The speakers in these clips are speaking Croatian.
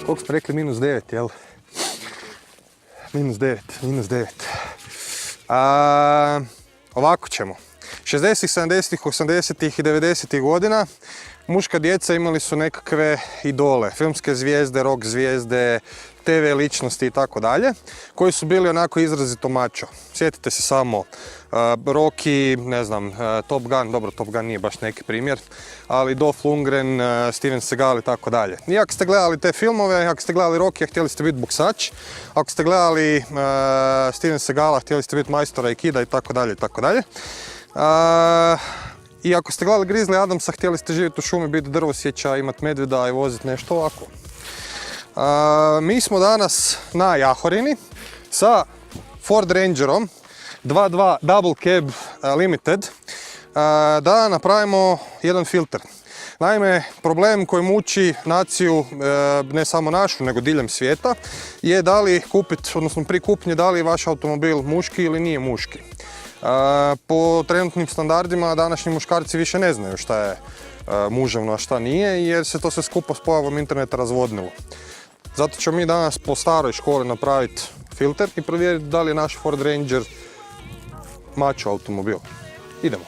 Koliko smo rekli? -9, jel? -9. Ovako ćemo. 60-ih, 70-ih, 80-ih i 90-ih godina muška djeca imali su nekakve idole, filmske zvijezde, rock zvijezde, TV ličnosti i tako dalje, koji su bili onako izrazito mačo. Sjetite se samo Rocky, ne znam, Top Gun, dobro Top Gun nije baš neki primjer, ali Dolph Lundgren, Steven Seagal i tako dalje. I ako ste gledali te filmove, ako ste gledali Rocky, htjeli ste biti boksač, ako ste gledali Steven Seagala, htjeli ste biti majstora Aikida i tako dalje i tako dalje. I ako ste gledali Grizzly Adamsa, htjeli ste živjeti u šumi, biti drvosjeća, imati medvjeda i voziti nešto ovako. Mi smo danas na Jahorini sa Ford Rangerom 2.2 Double Cab Limited da napravimo jedan filter. Naime, problem koji muči naciju, ne samo našu, nego diljem svijeta, je da li kupiti, odnosno pri kupnji, da li je vaš automobil muški ili nije muški. Po trenutnim standardima današnji muškarci više ne znaju šta je muževno, a šta nije, jer se to sve skupa s pojavom interneta razvodnilo. Zato ćemo mi danas po staroj školi napraviti filter i provjeriti da li je naš Ford Ranger mačo automobil. Idemo.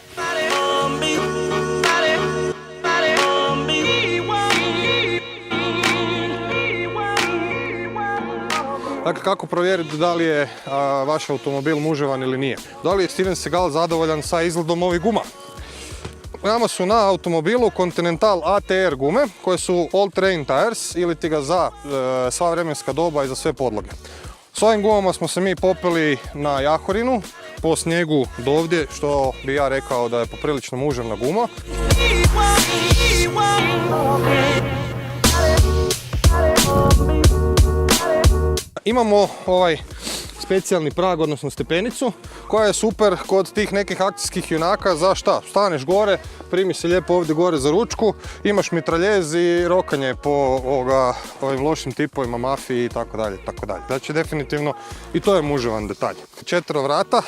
Dakle, kako provjeriti da li je vaš automobil muževan ili nije? Da li je Steven Seagal zadovoljan sa izgledom ovih guma? Nama su na automobilu Continental ATR gume koje su all terrain tires ili ti ga za sva vremenska doba i za sve podloge. S ovim gumama smo se mi popeli na Jahorinu po snijegu do ovdje, što bi ja rekao da je poprilično muževna guma. Imamo ovaj specijalni prag, odnosno stepenicu, koja je super kod tih nekih akcijskih junaka. Za šta? Staneš gore, primi se lijepo ovdje gore za ručku, imaš mitraljez i rokanje po ovim lošim tipovima, mafiji i tako dalje, tako dalje. Znači, definitivno i to je muževan detalj. 4 vrata,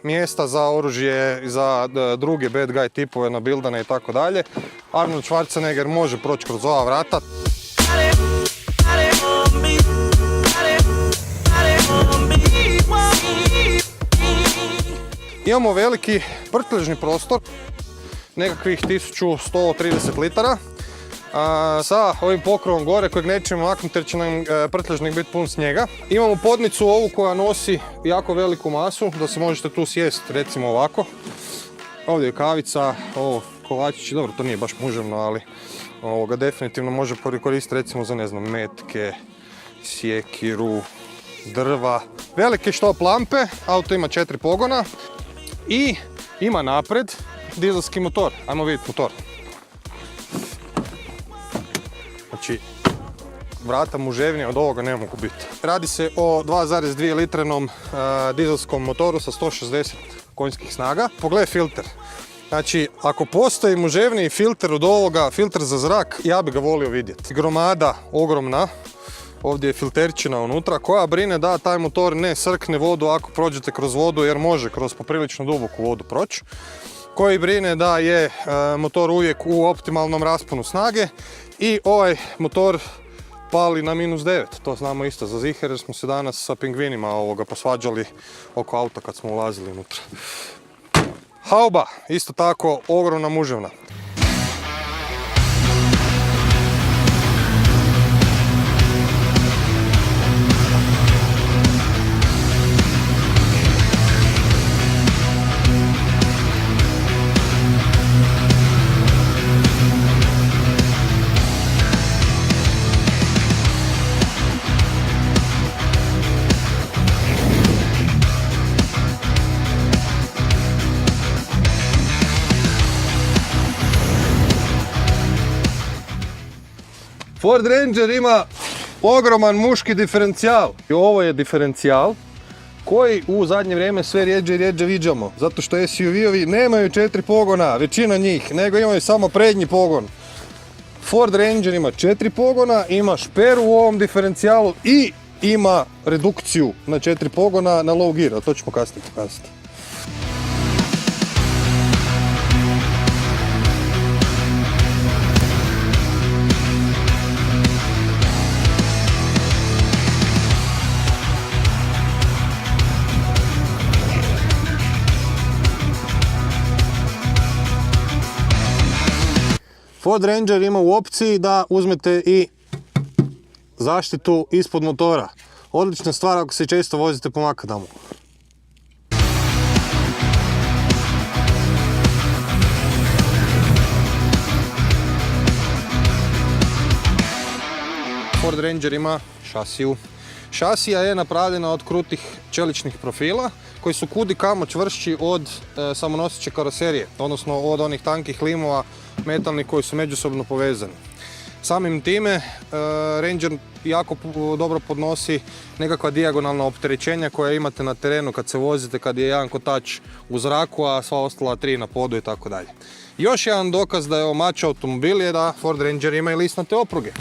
mjesta za oružje, za druge bad guy tipove, nabildane i tako dalje. Arnold Schwarzenegger može proći kroz ova vrata. Imamo veliki prtljažni prostor, nekakvih 1130 litara, sa ovim pokrovom gore kojeg nećemo maknuti jer će nam prtljažnik biti pun snijega. Imamo podnicu ovu koja nosi jako veliku masu, da se možete tu sjesti, recimo ovako. Ovdje je kavica, ovo kolačići, dobro to nije baš muževno, ali ovoga definitivno može koristiti recimo za, ne znam, metke, sjekiru, drva. Velike štop lampe, auto ima 4 pogona i ima napred dizelski motor. Ajmo vidjeti motor. Znači, vrata muževnije od ovoga ne mogu biti. Radi se o 2,2 litrenom dizelskom motoru sa 160 konjskih snaga. Pogledaj filter. Znači, ako postoji muževniji filter od ovoga, filter za zrak, ja bi ga volio vidjeti. Gromada ogromna, ovdje je filterčina unutra koja brine da taj motor ne srkne vodu ako prođete kroz vodu, jer može kroz poprilično duboku vodu proći. Koji brine da je motor uvijek u optimalnom rasponu snage i ovaj motor pali na -9. To znamo isto za ziher jer smo se danas sa pingvinima posvađali oko auta kad smo ulazili unutra. Hauba, isto tako ogromna muževna. Ford Ranger ima ogroman muški diferencijal. I ovo je diferencijal koji u zadnje vrijeme sve rjeđe i rjeđe viđamo. Zato što SUV-ovi nemaju 4 pogona, većina njih, nego imaju samo prednji pogon. Ford Ranger ima 4 pogona, ima šperu u ovom diferencijalu i ima redukciju na 4 pogona na low gear, a to ćemo kasnije pokazati. Ford Ranger ima u opciji da uzmete i zaštitu ispod motora. Odlična stvar ako se često vozite po makadamu. Ford Ranger ima šasiju. Šasija je napravljena od krutih čeličnih profila koji su kudi kamo čvršći od samonoseće karoserije, odnosno od onih tankih limova metalnih koji su međusobno povezani. Samim time Ranger jako dobro podnosi nekakva dijagonalna opterećenja koja imate na terenu kad se vozite, kad je jedan kotač u zraku, a sva ostala 3 na podu i tako dalje. Još jedan dokaz da je ovo mačo automobil je da Ford Ranger ima i lisnate opruge.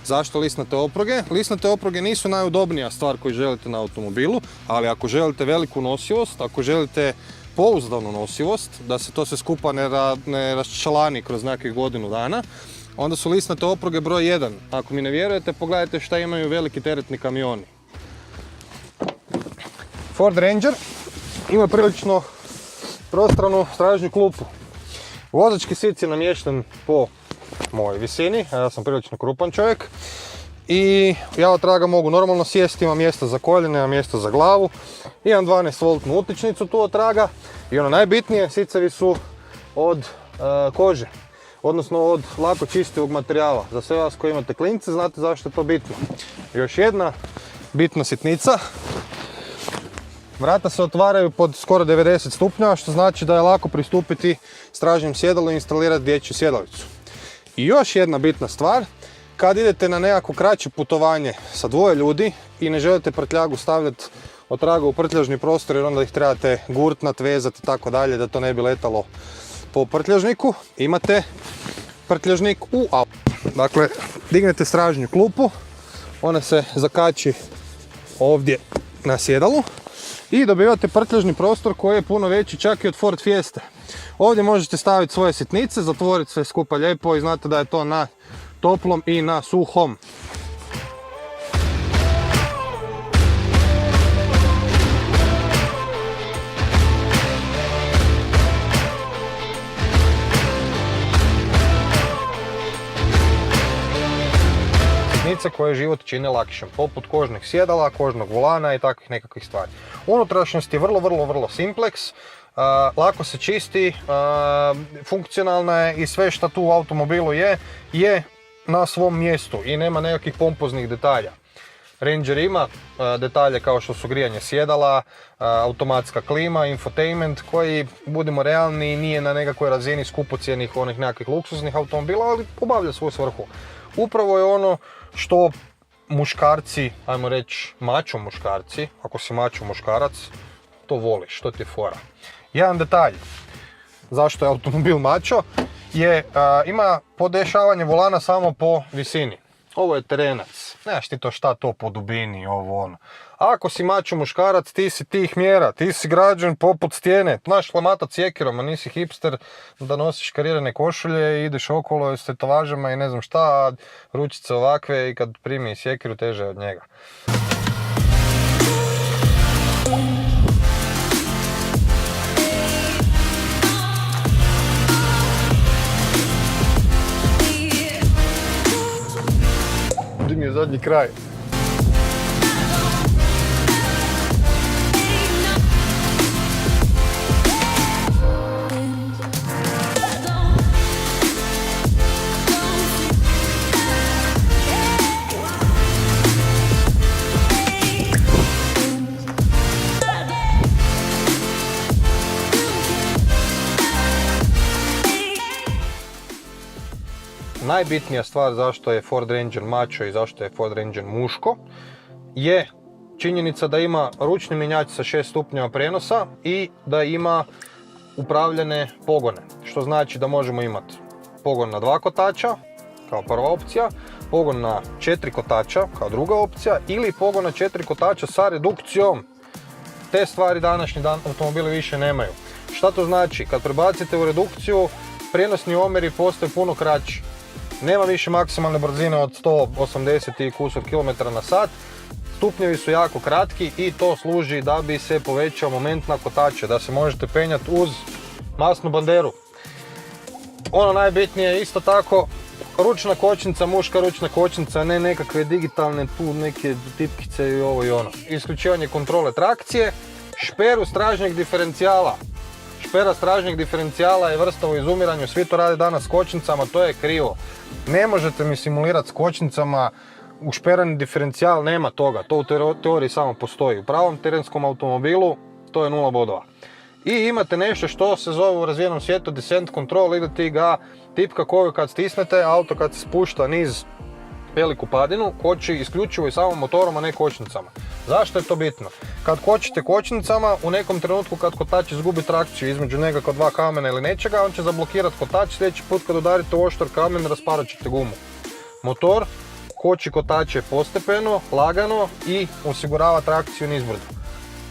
Zašto lisnate opruge? Lisnate opruge nisu najudobnija stvar koju želite na automobilu, ali ako želite veliku nosivost, ako želite pouzdanu nosivost, da se to sve skupa ne raščlani kroz nekih godinu dana, onda su lisnate opruge broj 1. Ako mi ne vjerujete, pogledajte šta imaju veliki teretni kamioni. Ford Ranger ima prilično prostranu stražnju klupu. Vozački sic je namješten po mojoj visini, a ja sam prilično krupan čovjek. I ja od traga mogu normalno sjesti, imam mjesta za koljene, imam mjesta za glavu. Imam 12 V utičnicu tu od traga. I ono najbitnije, sicevi su od kože. Odnosno od lako čistivog materijala. Za sve vas koji imate klince znate zašto je to bitno. Još jedna bitna sitnica. Vrata se otvaraju pod skoro 90 stupnjeva, što znači da je lako pristupiti stražnjem sjedalu i instalirati dječju sjedalicu. I još jedna bitna stvar, kad idete na nekako kraće putovanje sa 2 ljudi i ne želite prtljagu stavljati od traga u prtljažni prostor jer onda ih trebate gurtnat, vezati i tako dalje da to ne bi letalo po prtljažniku, imate prtljažnik u autu. Dakle, dignete stražnju klupu, ona se zakači ovdje na sjedalu i dobivate prtljažni prostor koji je puno veći čak i od Ford Fieste. Ovdje možete staviti svoje sitnice, zatvoriti sve skupa lijepo i znate da je to na toplom i na suhom. Sitnice koje život čine lakšim, poput kožnih sjedala, kožnog volana i takvih nekakvih stvari. Unutrašnjost je vrlo simplex. Lako se čisti, funkcionalna je i sve što tu u automobilu je na svom mjestu i nema nekakvih pompoznih detalja. Ranger ima detalje kao što su grijanje sjedala, automatska klima, infotainment koji, budimo realni, nije na nekakvoj razini skupocjenih onih nekakvih luksuznih automobila, ali obavlja svoju svrhu. Upravo je ono što muškarci, ajmo reći mačo muškarci, ako si mačo muškarac, to voliš, to ti je fora. Jedan detalj zašto je automobil mačo je ima podešavanje volana samo po visini. Ovo je terenac, nemaš ti to šta to po dubini, ovo ono. Ako si mačo muškarac, ti si tih mjera, ti si građen poput stijene. Znaš lamatat sjekirom, a nisi hipster da nosiš karirane košulje i ideš okolo s tetovažama i ne znam šta, a ručice ovakve i kad primi sjekiru teže od njega. Gdje mi je zadnji kraj? Najbitnija stvar zašto je Ford Ranger mačo i zašto je Ford Ranger muško je činjenica da ima ručni mjenjač sa 6 stupnjeva prijenosa i da ima upravljene pogone. Što znači da možemo imati pogon na 2 kotača kao prva opcija, pogon na 4 kotača kao druga opcija ili pogon na 4 kotača sa redukcijom. Te stvari današnji automobili više nemaju. Šta to znači? Kad prebacite u redukciju, prijenosni omjeri postaju puno kraći. Nema više maksimalne brzine od 180 i kusur km na sat. Stupnjevi su jako kratki i to služi da bi se povećao moment na kotače, da se možete penjati uz masnu banderu. ono najbitnije je isto tako ručna kočnica, muška ručna kočnica, ne nekakve digitalne tu neke tipkice i ovo i ono. Isključivanje kontrole trakcije, šperu stražnjeg diferencijala. Špera stražnjeg diferencijala je vrsta u izumiranju, svi to rade danas s kočnicama, to je krivo. Ne možete mi simulirati s kočnicama, u šperani diferencijal nema toga, to u teoriji samo postoji. U pravom terenskom automobilu to je 0 bodova. I imate nešto što se zove u razvijenom svijetu descent control, ili ti ga tipka koju kad stisnete, auto kad se spušta niz veliku padinu, koči isključivo i samo motorom, a ne kočnicama. Zašto je to bitno? Kad kočite kočnicama, u nekom trenutku kad kotač izgubi trakciju između njega kod dva kamena ili nečega, on će zablokirati kotač, sljedeći put kad udarite u oštar kamen, rasparat ćete gumu. Motor koči kotače postepeno, lagano i osigurava trakciju nizbrdo.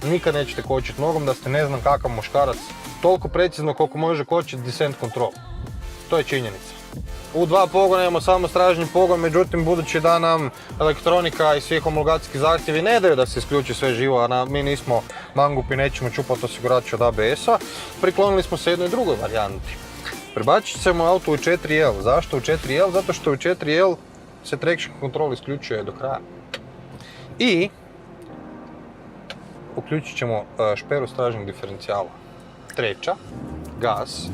Nikad nećete kočiti nogom da ste ne znam kakav muškarac, toliko precizno koliko može kočiti descent control. To je činjenica. U 2 pogona imamo samo stražnji pogon, međutim budući da nam elektronika i svi homologacijski zahtjevi ne daju da se isključi sve živo, a mi nismo mangupi, nećemo čupati osigurač od ABS-a, priklonili smo se jednoj drugoj varijanti. Prebacit ćemo auto u 4L. Zašto u 4L? Zato što u 4L se traction control isključuje do kraja. I uključit ćemo šperu stražnjeg diferencijala. Treća, gas.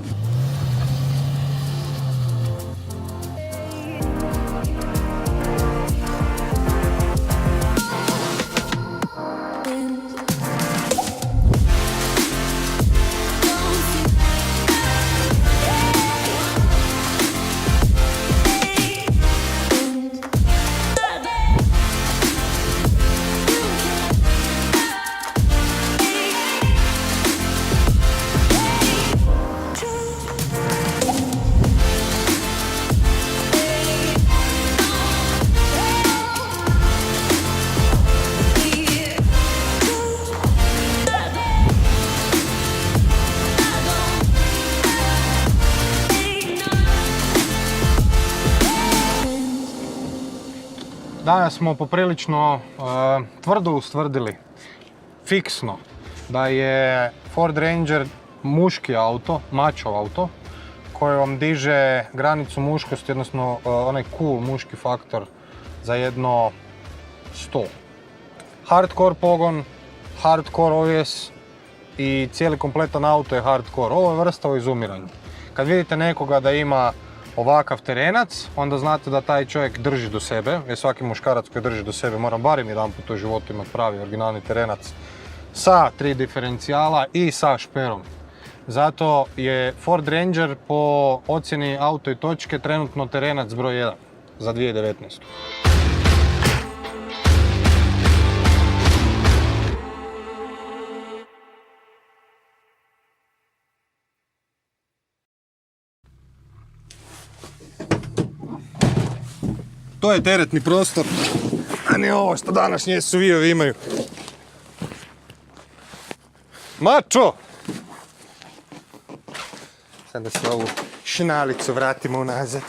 Danas smo poprilično tvrdo ustvrdili, fiksno, da je Ford Ranger muški auto, mačov auto, koji vam diže granicu muškosti, odnosno onaj cool muški faktor za jedno 100. Hardcore pogon, hardcore OS i cijeli kompletan auto je hardcore. Ovo je vrsta u izumiranju. Kad vidite nekoga da ima ovakav terenac, onda znate da taj čovjek drži do sebe, jer svaki muškarac koji drži do sebe mora barem jedan put u životu imati pravi originalni terenac sa 3 diferencijala i sa šperom. Zato je Ford Ranger po ocjeni Auto i točke trenutno terenac broj 1 za 2019. To je teretni prostor, a ne ovo što današnje SUV-ovi imaju. Mačo! Sad da se ovu šnalicu vratimo unazad.